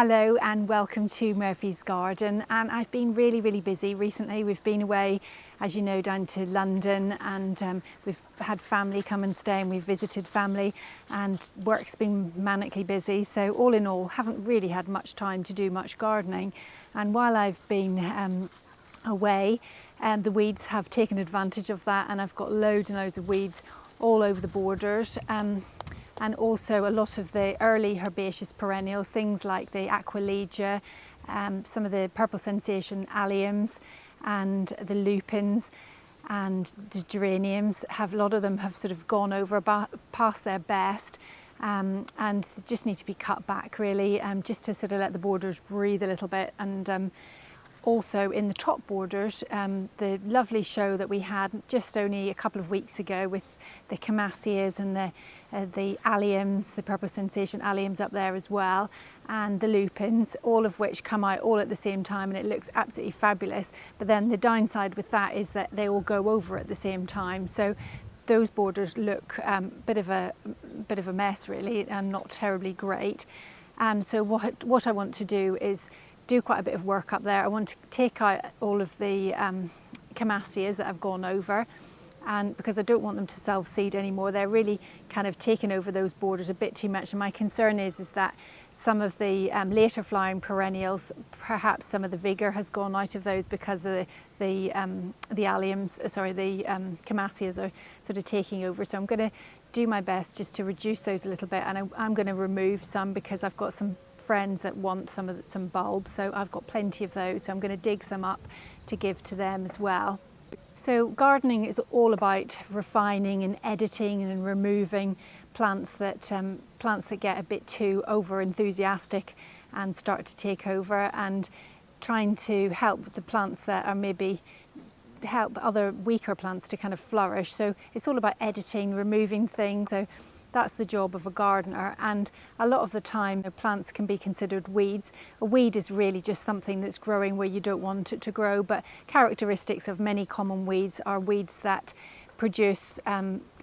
Hello and welcome to Murphy's Garden, and I've been really busy recently. We've been away, as you know, down to London, and we've had family come and stay, and we've visited family, and work's been manically busy, so all in all haven't really had much time to do much gardening. And while I've been away, the weeds have taken advantage of that, and I've got loads and loads of weeds all over the borders. And also a lot of the early herbaceous perennials, things like the Aquilegia, some of the purple sensation alliums and the lupins and the geraniums. A lot of them have sort of gone over past their best, and they just need to be cut back really, just to sort of let the borders breathe a little bit. And also in the top borders, the lovely show that we had just only a couple of weeks ago with the Camasias and the alliums, the purple sensation alliums up there as well, and the lupins, all of which come out all at the same time, and it looks absolutely fabulous. But then the downside with that is that they all go over at the same time, so those borders look a bit of a mess really, and not terribly great. And so what I want to do is do quite a bit of work up there. I want to take out all of the Camasias that have gone over, and because I don't want them to self-seed anymore. They're really kind of taking over those borders a bit too much, and my concern is that some of the later flowering perennials, perhaps some of the vigour has gone out of those because of the alliums, the Camasias are sort of taking over. So I'm going to do my best just to reduce those a little bit, and I'm going to remove some because I've got some friends that want some bulbs, so I've got plenty of those, so I'm going to dig some up to give to them as well. So gardening is all about refining and editing and removing plants that get a bit too over enthusiastic and start to take over, and trying to help the plants that are maybe help other weaker plants to kind of flourish. So it's all about editing, removing things. So that's the job of a gardener, and a lot of the time plants can be considered weeds. A weed is really just something that's growing where you don't want it to grow, but characteristics of many common weeds are weeds that produce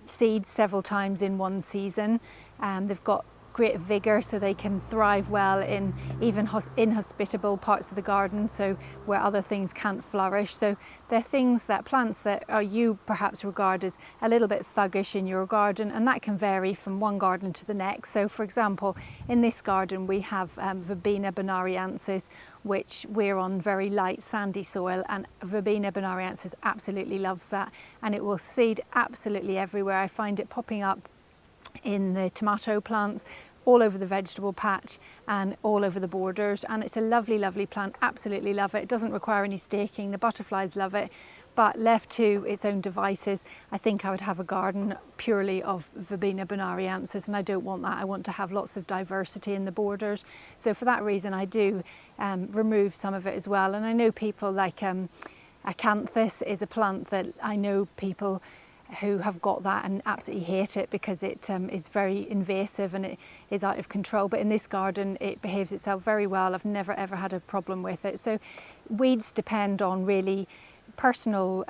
seeds several times in one season. They've got great vigour, so they can thrive well in even inhospitable parts of the garden, so where other things can't flourish. So they're plants that you perhaps regard as a little bit thuggish in your garden, and that can vary from one garden to the next. So for example, in this garden we have Verbena bonariensis, which we're on very light sandy soil, and Verbena bonariensis absolutely loves that, and it will seed absolutely everywhere. I find it popping up in the tomato plants, all over the vegetable patch and all over the borders, and it's a lovely plant. Absolutely love it. It doesn't require any staking. The butterflies love it, but left to its own devices, I think I would have a garden purely of Verbena bonariensis, and I don't want that. I want to have lots of diversity in the borders, so for that reason I do remove some of it as well. And I know people like acanthus is a plant that I know people who have got that and absolutely hate it because it is very invasive and it is out of control, but in this garden it behaves itself very well. I've never ever had a problem with it. So weeds depend on really personal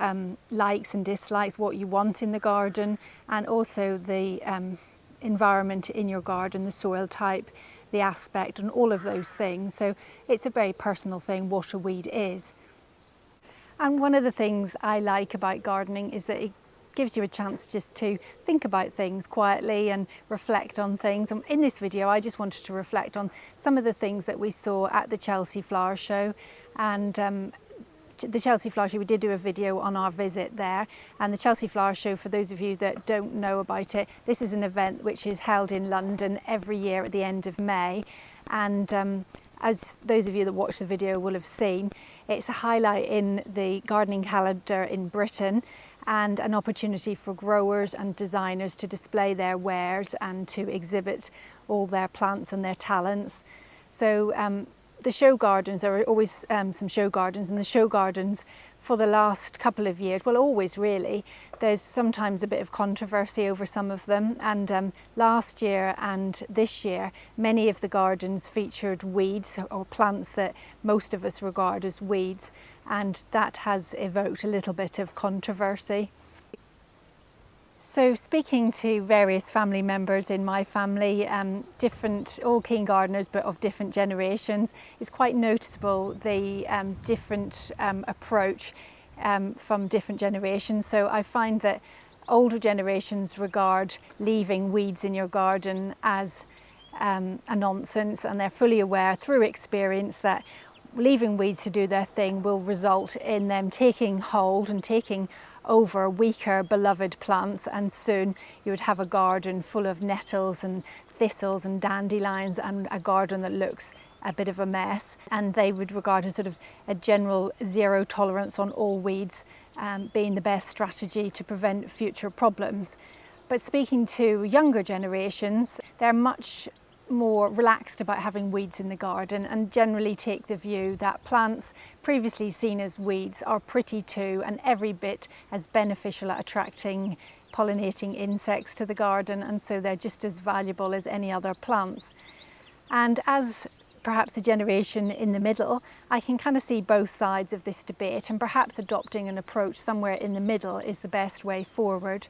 likes and dislikes, what you want in the garden, and also the environment in your garden, the soil type, the aspect, and all of those things. So it's a very personal thing what a weed is. And one of the things I like about gardening is that it gives you a chance just to think about things quietly and reflect on things. And in this video I just wanted to reflect on some of the things that we saw at the Chelsea Flower Show. And the Chelsea Flower Show, we did do a video on our visit there. And the Chelsea Flower Show, for those of you that don't know about it, this is an event which is held in London every year at the end of May. And as those of you that watched the video will have seen, it's a highlight in the gardening calendar in Britain, and an opportunity for growers and designers to display their wares and to exhibit all their plants and their talents. So the show gardens, there are always some show gardens, and the show gardens for the last couple of years, well always really, there's sometimes a bit of controversy over some of them, and last year and this year many of the gardens featured weeds or plants that most of us regard as weeds, and that has evoked a little bit of controversy. So speaking to various family members in my family, all keen gardeners but of different generations, it's quite noticeable the different approach from different generations. So I find that older generations regard leaving weeds in your garden as a nonsense, and they're fully aware through experience that leaving weeds to do their thing will result in them taking hold and taking over weaker beloved plants, and soon you would have a garden full of nettles and thistles and dandelions and a garden that looks a bit of a mess. And they would regard as sort of a general zero tolerance on all weeds being the best strategy to prevent future problems. But speaking to younger generations, they're much more relaxed about having weeds in the garden and generally take the view that plants previously seen as weeds are pretty too, and every bit as beneficial at attracting pollinating insects to the garden, and so they're just as valuable as any other plants. And as perhaps a generation in the middle, I can kind of see both sides of this debate, and perhaps adopting an approach somewhere in the middle is the best way forward.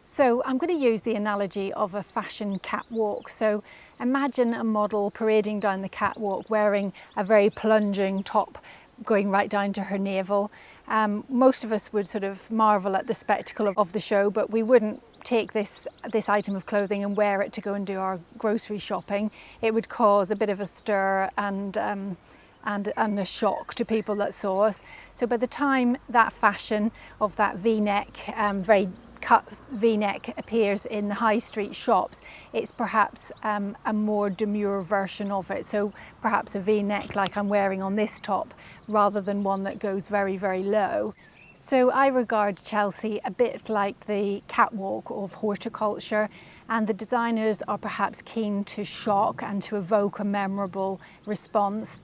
So I'm going to use the analogy of a fashion catwalk. So imagine a model parading down the catwalk wearing a very plunging top going right down to her navel. Most of us would sort of marvel at the spectacle of the show, but we wouldn't take this item of clothing and wear it to go and do our grocery shopping. It would cause a bit of a stir and a shock to people that saw us. So by the time that fashion of that V-neck, very cut V-neck appears in the high street shops, it's perhaps a more demure version of it. So perhaps a V-neck like I'm wearing on this top, rather than one that goes very, very low. So I regard Chelsea a bit like the catwalk of horticulture, and the designers are perhaps keen to shock and to evoke a memorable response.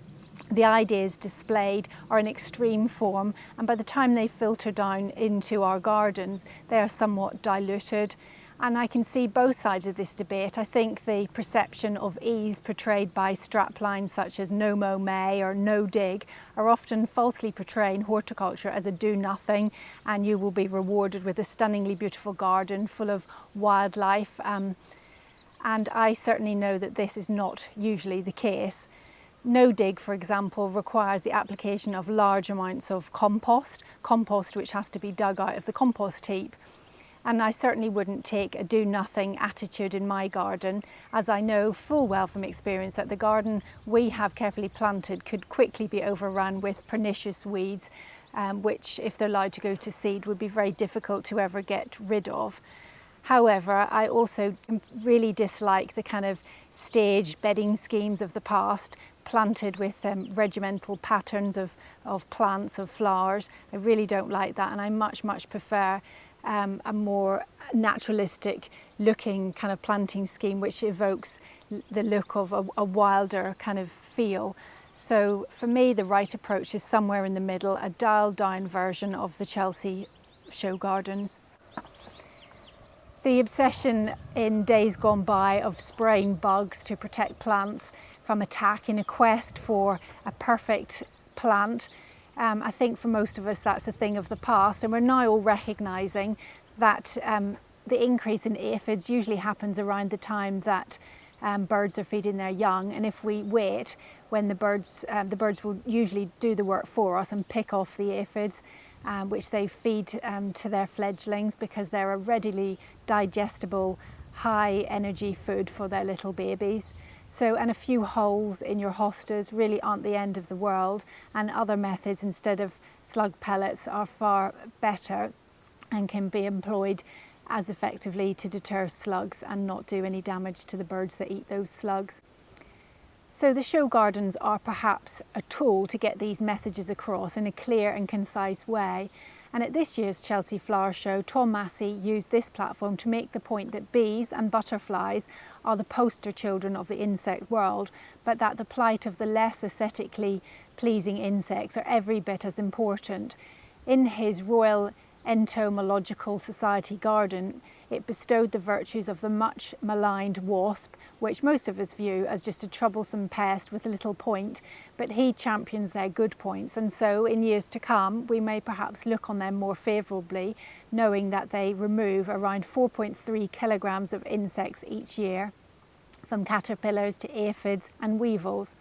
The ideas displayed are in extreme form, and by the time they filter down into our gardens, they are somewhat diluted. And I can see both sides of this debate. I think the perception of ease portrayed by straplines such as no mow May or no dig are often falsely portraying horticulture as a do-nothing, and you will be rewarded with a stunningly beautiful garden full of wildlife. And I certainly know that this is not usually the case. No dig, for example, requires the application of large amounts of compost which has to be dug out of the compost heap. And I certainly wouldn't take a do-nothing attitude in my garden, as I know full well from experience that the garden we have carefully planted could quickly be overrun with pernicious weeds, which, if they're allowed to go to seed, would be very difficult to ever get rid of. However, I also really dislike the kind of staged bedding schemes of the past, planted with regimental patterns of plants, of flowers. I really don't like that, and I much prefer a more naturalistic looking kind of planting scheme which evokes the look of a wilder kind of feel. So for me, the right approach is somewhere in the middle, a dialed down version of the Chelsea show gardens. The obsession in days gone by of spraying bugs to protect plants from attack in a quest for a perfect plant, I think for most of us that's a thing of the past, and we're now all recognising that the increase in aphids usually happens around the time that birds are feeding their young, and if we wait, when the birds will usually do the work for us and pick off the aphids, which they feed to their fledglings, because they're a readily digestible, high energy food for their little babies. So, and a few holes in your hostas really aren't the end of the world, and other methods instead of slug pellets are far better and can be employed as effectively to deter slugs and not do any damage to the birds that eat those slugs. So the show gardens are perhaps a tool to get these messages across in a clear and concise way. And at this year's Chelsea Flower Show, Tom Massey used this platform to make the point that bees and butterflies are the poster children of the insect world, but that the plight of the less aesthetically pleasing insects are every bit as important. In his royal Entomological Society garden, it bestowed the virtues of the much maligned wasp, which most of us view as just a troublesome pest with a little point, but he champions their good points, and so in years to come we may perhaps look on them more favourably, knowing that they remove around 4.3 kilograms of insects each year, from caterpillars to aphids and weevils.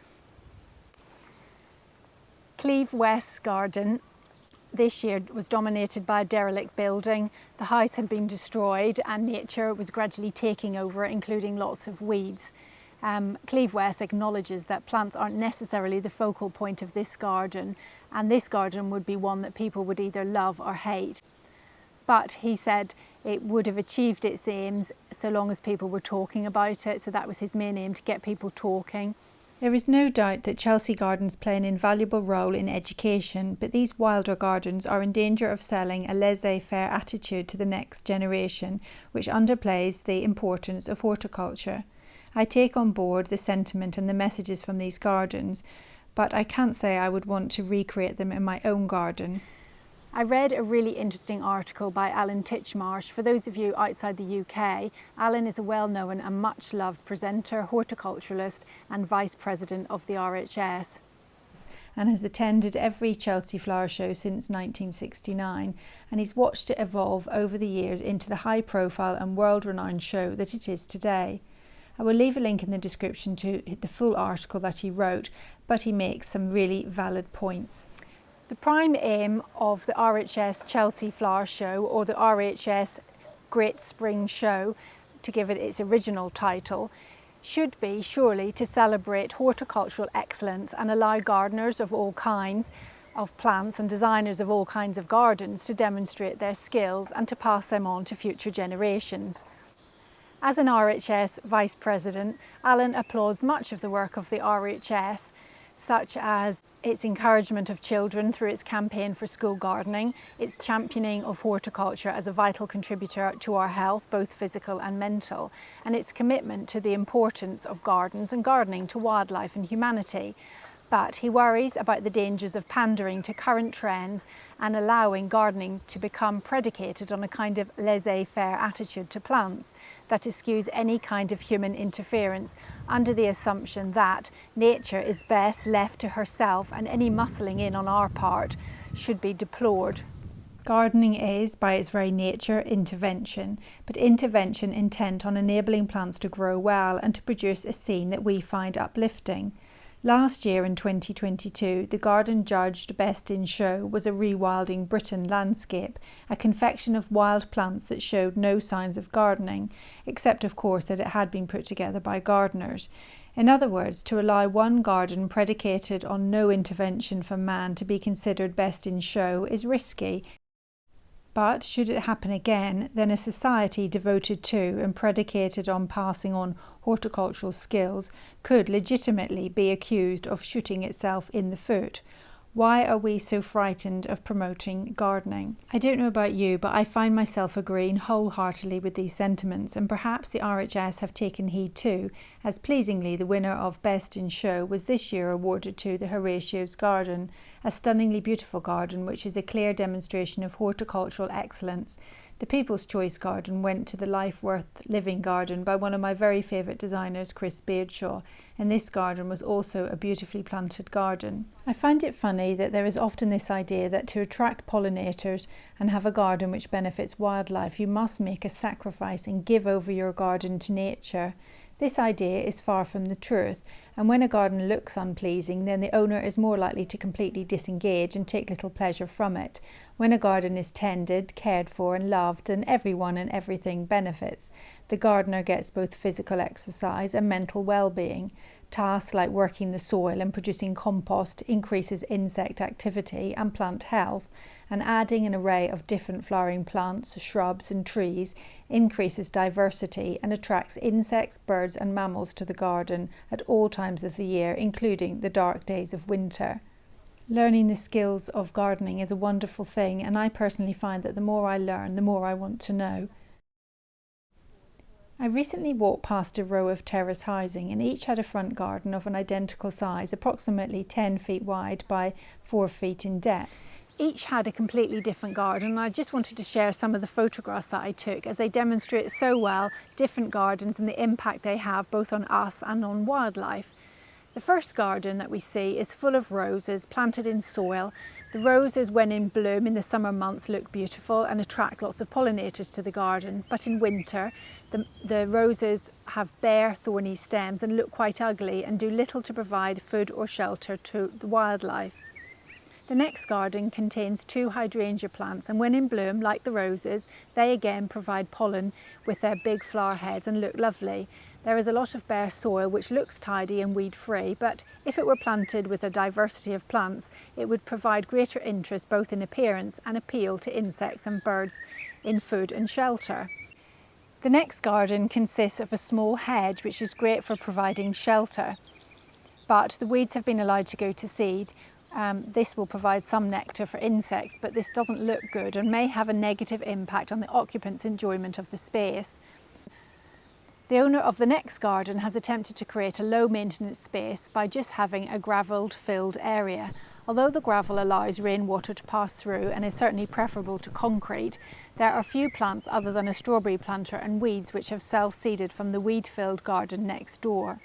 Cleve West's garden this year was dominated by a derelict building. The house had been destroyed and nature was gradually taking over, including lots of weeds. Cleve West acknowledges that plants aren't necessarily the focal point of this garden, and this garden would be one that people would either love or hate. But he said it would have achieved its aims so long as people were talking about it, so that was his main aim, to get people talking. There is no doubt that Chelsea gardens play an invaluable role in education, but these wilder gardens are in danger of selling a laissez-faire attitude to the next generation, which underplays the importance of horticulture. I take on board the sentiment and the messages from these gardens, but I can't say I would want to recreate them in my own garden. I read a really interesting article by Alan Titchmarsh. For those of you outside the UK, Alan is a well-known and much-loved presenter, horticulturalist and Vice President of the RHS. And has attended every Chelsea flower show since 1969, and he's watched it evolve over the years into the high-profile and world-renowned show that it is today. I will leave a link in the description to the full article that he wrote, but he makes some really valid points. The prime aim of the RHS Chelsea Flower Show, or the RHS Great Spring Show, to give it its original title, should be surely to celebrate horticultural excellence and allow gardeners of all kinds of plants and designers of all kinds of gardens to demonstrate their skills and to pass them on to future generations. As an RHS Vice President, Alan applauds much of the work of the RHS, such as its encouragement of children through its campaign for school gardening, its championing of horticulture as a vital contributor to our health, both physical and mental, and its commitment to the importance of gardens and gardening to wildlife and humanity. But he worries about the dangers of pandering to current trends and allowing gardening to become predicated on a kind of laissez-faire attitude to plants that eschews any kind of human interference, under the assumption that nature is best left to herself and any muscling in on our part should be deplored. Gardening is, by its very nature, intervention, but intervention intent on enabling plants to grow well and to produce a scene that we find uplifting. Last year in 2022, the garden judged Best in Show was a rewilding Britain landscape, a confection of wild plants that showed no signs of gardening, except of course that it had been put together by gardeners. In other words, to allow one garden predicated on no intervention from man to be considered Best in Show is risky. But should it happen again, then a society devoted to and predicated on passing on horticultural skills could legitimately be accused of shooting itself in the foot. Why are we so frightened of promoting gardening? I don't know about you, but I find myself agreeing wholeheartedly with these sentiments, and perhaps the RHS have taken heed too, as pleasingly the winner of Best in Show was this year awarded to the Horatio's Garden, a stunningly beautiful garden which is a clear demonstration of horticultural excellence. The People's Choice Garden went to the Life Worth Living garden by one of my very favourite designers, Chris Beardshaw, and this garden was also a beautifully planted garden. I find it funny that there is often this idea that to attract pollinators and have a garden which benefits wildlife, you must make a sacrifice and give over your garden to nature. This idea is far from the truth, and when a garden looks unpleasing, then the owner is more likely to completely disengage and take little pleasure from it. When a garden is tended, cared for and loved, then everyone and everything benefits. The gardener gets both physical exercise and mental well-being. Tasks like working the soil and producing compost increases insect activity and plant health, and adding an array of different flowering plants, shrubs and trees increases diversity and attracts insects, birds and mammals to the garden at all times of the year, including the dark days of winter. Learning the skills of gardening is a wonderful thing, and I personally find that the more I learn, the more I want to know. I recently walked past a row of terrace housing, and each had a front garden of an identical size, approximately 10 feet wide by 4 feet in depth. each had a completely different garden, and I just wanted to share some of the photographs that I took as they demonstrate so well different gardens and the impact they have both on us and on wildlife. The first garden that we see is full of roses planted in soil. The roses, when in bloom in the summer months, look beautiful and attract lots of pollinators to the garden, but in winter the roses have bare thorny stems and look quite ugly and do little to provide food or shelter to the wildlife. The next garden contains 2 hydrangea plants, and when in bloom, like the roses, they again provide pollen with their big flower heads and look lovely. There is a lot of bare soil which looks tidy and weed-free, but if it were planted with a diversity of plants, it would provide greater interest both in appearance and appeal to insects and birds in food and shelter. The next garden consists of a small hedge which is great for providing shelter, but the weeds have been allowed to go to seed. This will provide some nectar for insects, but this doesn't look good and may have a negative impact on the occupants' enjoyment of the space. The owner of the next garden has attempted to create a low maintenance space by just having a gravelled filled area. Although the gravel allows rainwater to pass through and is certainly preferable to concrete, there are few plants other than a strawberry planter and weeds which have self-seeded from the weed-filled garden next door.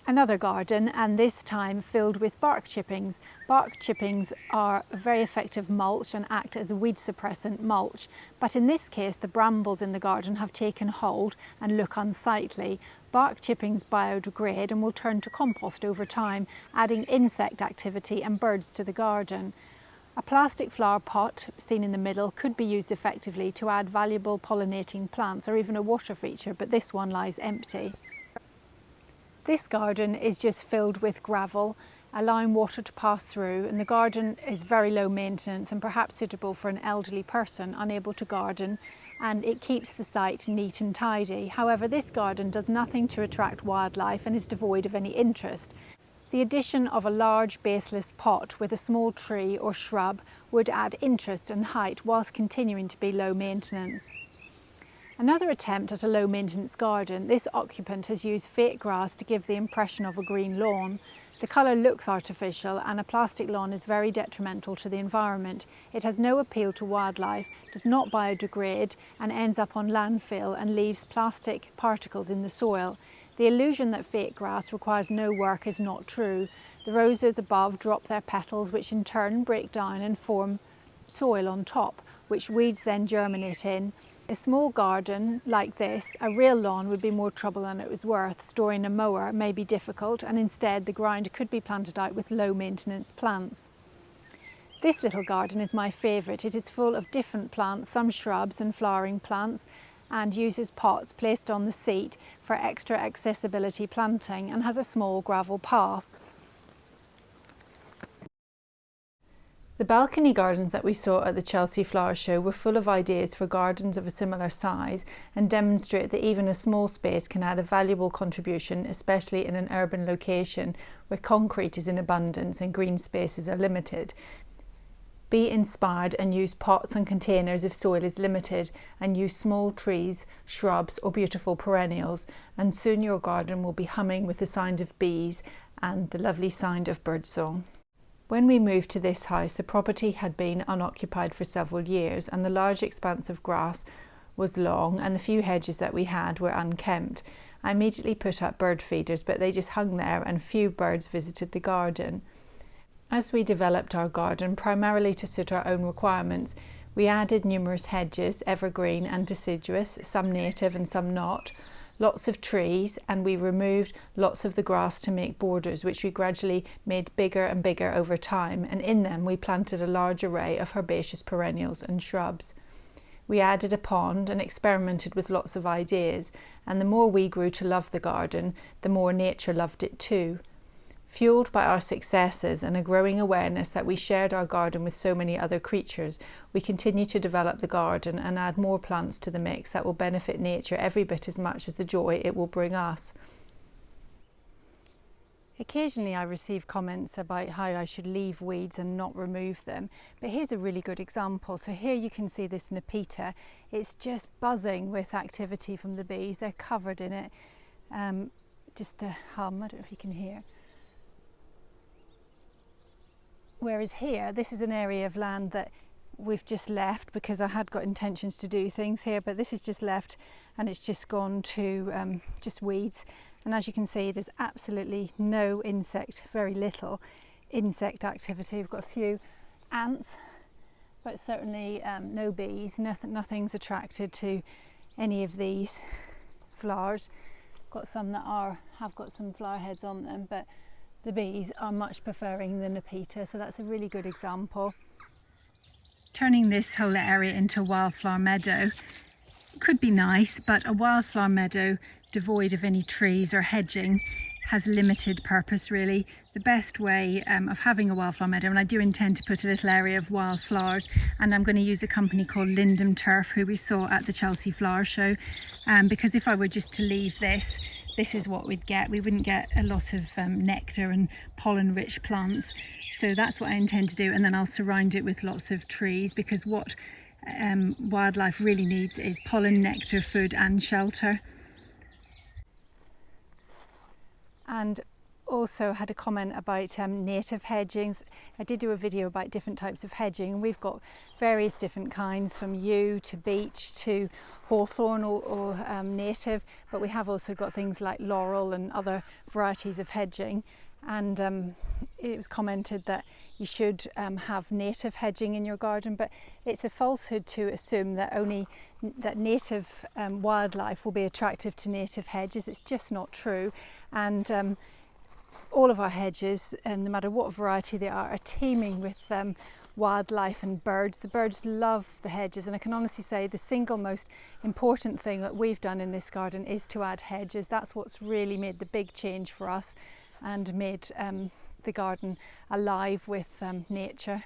Another garden, and this time filled with bark chippings. Bark chippings are a very effective mulch and act as a weed suppressant mulch, but in this case the brambles in the garden have taken hold and look unsightly. Bark chippings biodegrade and will turn to compost over time, adding insect activity and birds to the garden. A plastic flower pot seen in the middle could be used effectively to add valuable pollinating plants or even a water feature, but this one lies empty. This garden is just filled with gravel, allowing water to pass through, and the garden is very low maintenance and perhaps suitable for an elderly person unable to garden, and it keeps the site neat and tidy. However, this garden does nothing to attract wildlife and is devoid of any interest. The addition of a large baseless pot with a small tree or shrub would add interest and height whilst continuing to be low maintenance. Another attempt at a low maintenance garden, this occupant has used fake grass to give the impression of a green lawn. The colour looks artificial and a plastic lawn is very detrimental to the environment. It has no appeal to wildlife, does not biodegrade and ends up on landfill and leaves plastic particles in the soil. The illusion that fake grass requires no work is not true. The roses above drop their petals which in turn break down and form soil on top, which weeds then germinate in. A small garden like this, a real lawn, would be more trouble than it was worth. Storing a mower may be difficult, and instead the ground could be planted out with low maintenance plants. This little garden is my favourite. It is full of different plants, some shrubs and flowering plants, and uses pots placed on the seat for extra accessibility planting and has a small gravel path. The balcony gardens that we saw at the Chelsea Flower Show were full of ideas for gardens of a similar size and demonstrate that even a small space can add a valuable contribution, especially in an urban location where concrete is in abundance and green spaces are limited. Be inspired and use pots and containers if soil is limited, and use small trees, shrubs or beautiful perennials, and soon your garden will be humming with the sound of bees and the lovely sound of birdsong. When we moved to this house, the property had been unoccupied for several years and the large expanse of grass was long and the few hedges that we had were unkempt. I immediately put up bird feeders, but they just hung there and few birds visited the garden. As we developed our garden, primarily to suit our own requirements, we added numerous hedges, evergreen and deciduous, some native and some not, lots of trees, and we removed lots of the grass to make borders, which we gradually made bigger and bigger over time, and in them we planted a large array of herbaceous perennials and shrubs. We added a pond and experimented with lots of ideas, and the more we grew to love the garden, the more nature loved it too. Fueled by our successes and a growing awareness that we shared our garden with so many other creatures, we continue to develop the garden and add more plants to the mix that will benefit nature every bit as much as the joy it will bring us. Occasionally I receive comments about how I should leave weeds and not remove them, but here's a really good example. So here you can see this Nepeta. It's just buzzing with activity from the bees. They're covered in it. Just a hum, I don't know if you can hear. Whereas here, this is an area of land that we've just left because I had got intentions to do things here, but this is just left and it's just gone to just weeds. And as you can see, there's absolutely no insect, very little insect activity. We've got a few ants, but certainly no bees. Nothing's attracted to any of these flowers. Got some that have got some flower heads on them, but the bees are much preferring the Nepeta, so that's a really good example. Turning this whole area into a wildflower meadow could be nice, but a wildflower meadow devoid of any trees or hedging has limited purpose really. The best way of having a wildflower meadow, and I do intend to put a little area of wildflowers, and I'm going to use a company called Lindum Turf who we saw at the Chelsea Flower Show, because if I were just to leave this is what we'd get. We wouldn't get a lot of nectar and pollen rich plants. So that's what I intend to do, and then I'll surround it with lots of trees, because what wildlife really needs is pollen, nectar, food and shelter. And also had a comment about native hedgings. I did do a video about different types of hedging, and we've got various different kinds, from yew to beech to hawthorn or native, but we have also got things like laurel and other varieties of hedging. And it was commented that you should have native hedging in your garden, but it's a falsehood to assume that only that native wildlife will be attractive to native hedges. It's just not true. And all of our hedges, no matter what variety they are teeming with wildlife and birds. The birds love the hedges, and I can honestly say the single most important thing that we've done in this garden is to add hedges. That's what's really made the big change for us and made the garden alive with nature.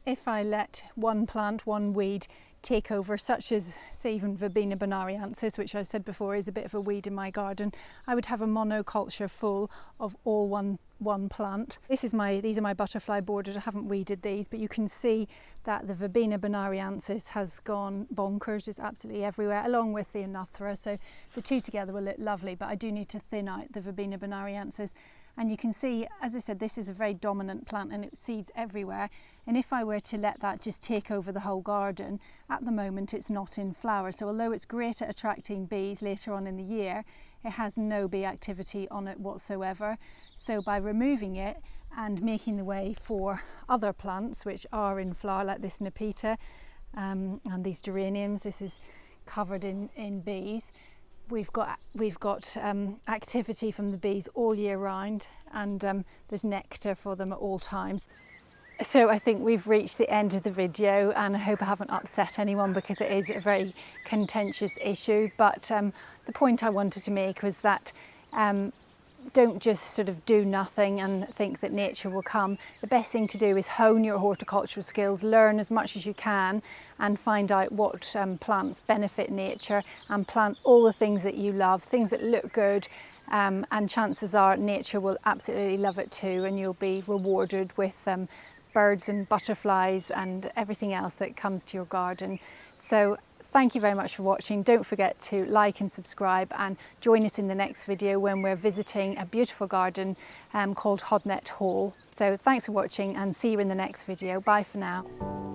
If I let one plant, one weed take over, such as say even Verbena bonariensis, which I said before is a bit of a weed in my garden, I would have a monoculture full of all one plant. These are my butterfly borders. I haven't weeded these, but you can see that the Verbena bonariensis has gone bonkers. It's absolutely everywhere, along with the Anothera. So the two together will look lovely, but I do need to thin out the Verbena bonariensis. And you can see, as I said, this is a very dominant plant and it seeds everywhere. And if I were to let that just take over the whole garden, at the moment it's not in flower. So although it's great at attracting bees later on in the year, it has no bee activity on it whatsoever. So by removing it and making the way for other plants which are in flower, like this Nepeta and these geraniums, this is covered in bees. We've got activity from the bees all year round, and there's nectar for them at all times. So I think we've reached the end of the video, and I hope I haven't upset anyone because it is a very contentious issue. But the point I wanted to make was that don't just sort of do nothing and think that nature will come. The best thing to do is hone your horticultural skills, learn as much as you can and find out what plants benefit nature, and plant all the things that you love, things that look good, and chances are nature will absolutely love it too, and you'll be rewarded with birds and butterflies and everything else that comes to your garden. So thank you very much for watching. Don't forget to like and subscribe, and join us in the next video when we're visiting a beautiful garden called Hodnet Hall. So thanks for watching, and see you in the next video. Bye for now.